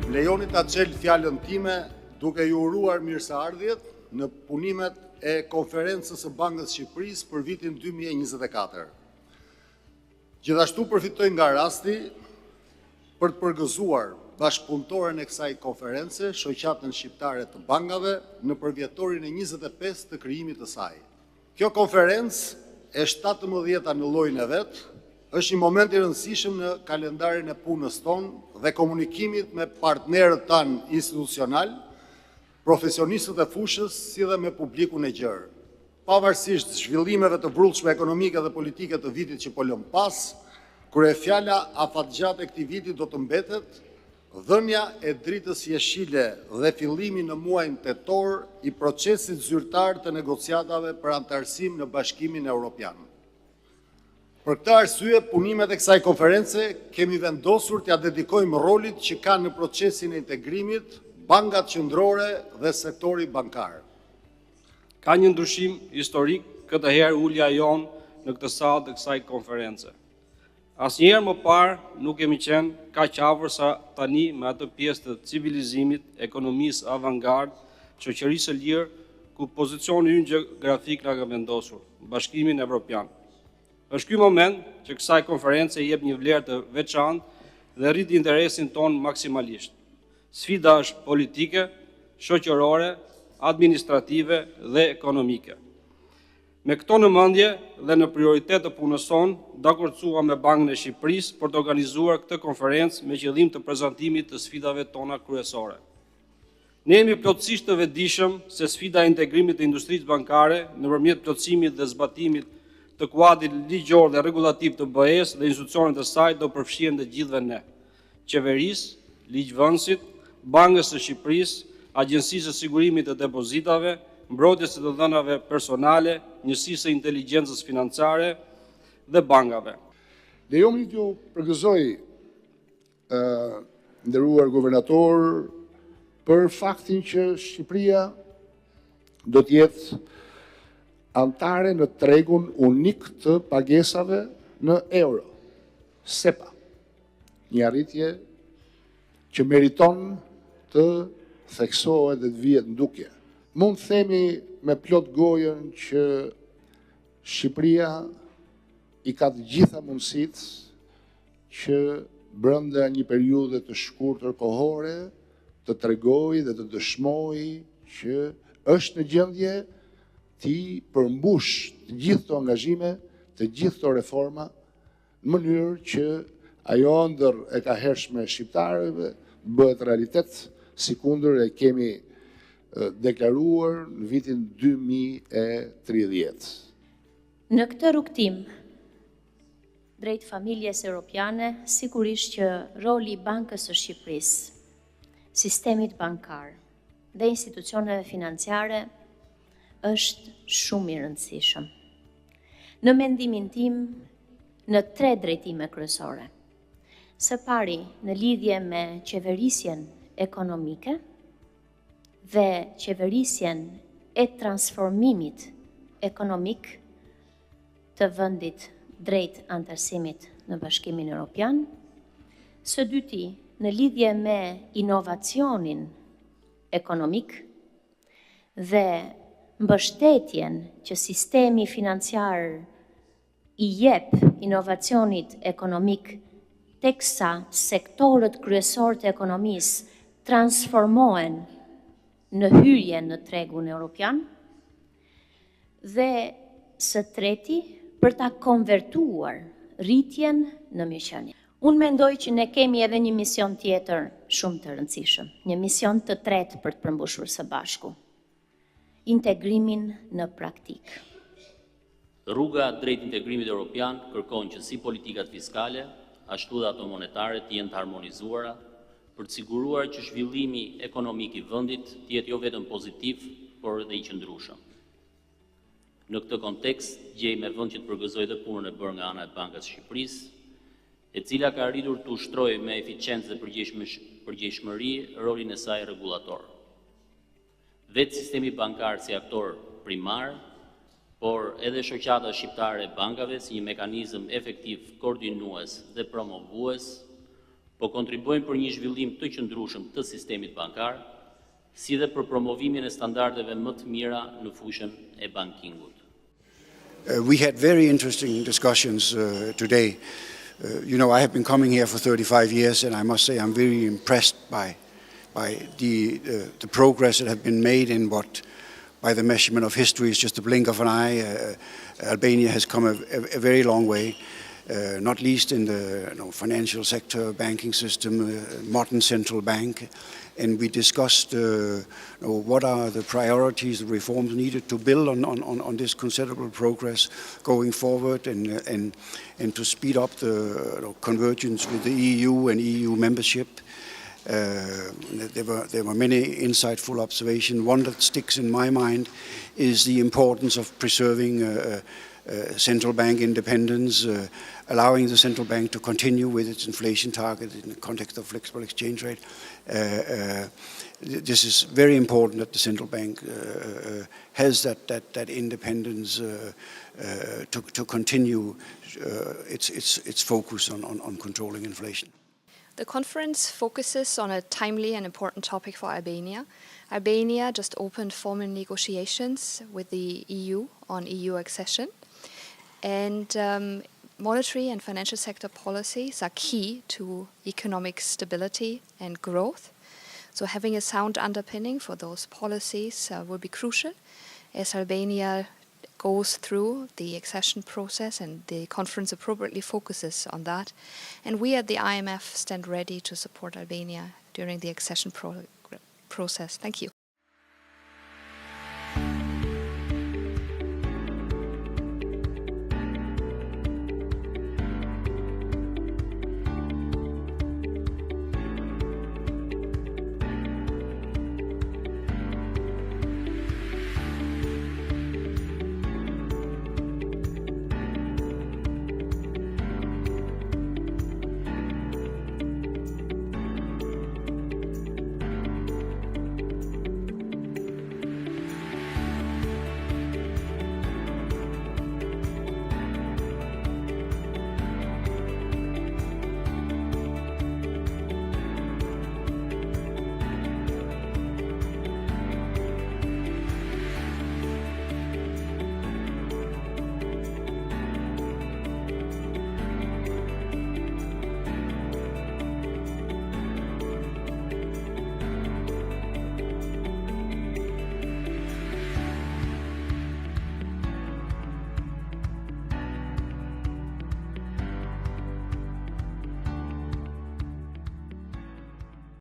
Lejoni ta xhel fjalën time duke ju uruar mirëseardhjet në punimet e konferencës së Bankës së Shqipërisë për vitin 2024. Gjithashtu përfitoj nga rasti për të përgëzuar bashkëpunëtoren e kësaj konference, shoqatën shqiptare të bankave, në përvjetorin e 25 të krijimit të saj. Kjo konferencë e 17-a në llojin e vet, është një moment i rëndësishëm në kalendarin e punës tonë dhe komunikimit me partnerët tanë institucional, profesionistët e fushës, si dhe me publikun e gjerë. Pavarësisht zhvillimeve të vrullshme ekonomike dhe politike të vitit që po lëm pas, kryefjala afatgjatë e këtij viti do të mbetet dhënia e dritës jeshile dhe fillimi në muajin tetor i procesit zyrtar të negociatave për antarësim në Bashkimin Evropian. Për këtë arsye, punimet e kësaj konference kemi vendosur t'ia dedikojmë rolit që kanë në procesin e integrimit bankat qendrore dhe sektori bankar. Ka një ndryshim historik këtë herë ulja jonë në këtë sallë të kësaj konference. Asnjëherë më parë nuk kemi qenë kaq afër sa tani me atë pjesë të civilizimit, ekonomisë avangard, shoqërisë së lirë, ku pozicioni ynë gjeografik na ka vendosur, Bashkimin Evropian. Është ky moment që kësaj konference jep një vlerë të veçantë dhe rrit interesin ton maksimalisht. Sfida është politike, shoqërore, administrative dhe ekonomike. Me këto në mendje dhe në prioritet të punës sonë, dakordsuam me Bankën e Shqipërisë për të organizuar këtë konferencë me qëllim të prezantimit të sfidave tona kryesore. Ne jemi plotësisht të vetëdijshëm se sfida e integrimit të industrisë bankare nëpërmjet plotësimit dhe zbatimit të kuadrit ligjor dhe rregullativ të BE-s dhe institucionet e saj do përfshihen të gjithëve ne, qeverisë, ligjvënësit, Bankës së Shqipërisë, Agjencisë së Sigurimit të Depozitave, Mbrojtjes së të dhënave personale, Njësisë së Inteligjencës Financiare dhe bankave. Lejoni t'ju përgëzoj, nderuar guvernator, për faktin që Shqipëria do të jetë antare në tregun unik të pagesave në euro, SEPA, një arritje që meriton të theksohet dhe të vihet ndukje. Mund themi me plot gojën që Shqipëria i ka të gjitha mundësitë që brenda një periudhe të shkurtër kohore të tregojë dhe të dëshmojë që është në gjendje ti përmbush të gjithë këto angazhime, të gjithë këto reforma, në mënyrë që ajo ndër e ka hershme shqiptarëve bëhet realitet, sikundër e kemi deklaruar në vitin 2030. Në këtë rrugtim, drejt familjes europiane, sigurisht që roli i Bankës së Shqipërisë, sistemit bankar dhe institucioneve financiare është shumë i rëndësishëm. Në mendimin tim, në 3 drejtime kryesore. Së pari, në lidhje me qeverisjen ekonomike dhe qeverisjen e transformimit ekonomik të vendit drejt antarësimit në Bashkimin Evropian. Së dyti, në lidhje me inovacionin ekonomik dhe mbështetjen që sistemi financiar i jep inovacionit ekonomik teksa sektorët kryesor të ekonomisë transformohen në hyrje në tregun evropian, dhe së treti për ta konvertuar rritjen në mirëqenie. Unë mendoj që ne kemi edhe një mision tjetër shumë të rëndësishëm, një mision të tretë për të përmbushur së bashku, integrimin në praktik. Rruga drejt integrimit evropian kërkon që si politikat fiskale, ashtu dhe ato monetare të jenë të harmonizuara për të siguruar që zhvillimi ekonomik i vendit të jetë jo vetëm pozitiv, por edhe i qëndrueshëm. Në këtë kontekst, gjej me vend që të përgëzoj dhe punën e bërë nga ana e Bankës së Shqipërisë, e cila ka arritur të ushtrojë me eficiencë dhe përgjegjshmëri rolin e saj rregullator. Vetë sistemi bankar si aktor primar, por edhe shoqata shqiptare e bankave si një mekanizëm efektiv koordinues dhe promovues, po kontribuojnë për një zhvillim të qëndrueshëm të sistemit bankar, si dhe për promovimin e standardeve më të mira në fushën e bankingut. We had very interesting discussions today. I have been coming here for 35 years, and I must say I'm very impressed by the progress that have been made in what, by the measurement of history, is just a blink of an eye. Albania has come a very long way, not least in the financial sector, banking system, modern central bank. And we discussed what are the priorities, the reforms needed to build on this considerable progress going forward, and to speed up the convergence with the EU and EU membership. There were many insightful observations. One that sticks in my mind is the importance of preserving central bank independence, allowing the central bank to continue with its inflation target in the context of flexible exchange rate. This is very important that the central bank has that independence to continue its focus on controlling inflation. The conference focuses on a timely and important topic for Albania. Albania just opened formal negotiations with the EU on EU accession, and monetary and financial sector policies are key to economic stability and growth. So having a sound underpinning for those policies will be crucial as Albania goes through the accession process, and the conference appropriately focuses on that. And we at the IMF stand ready to support Albania during the accession process. Thank you.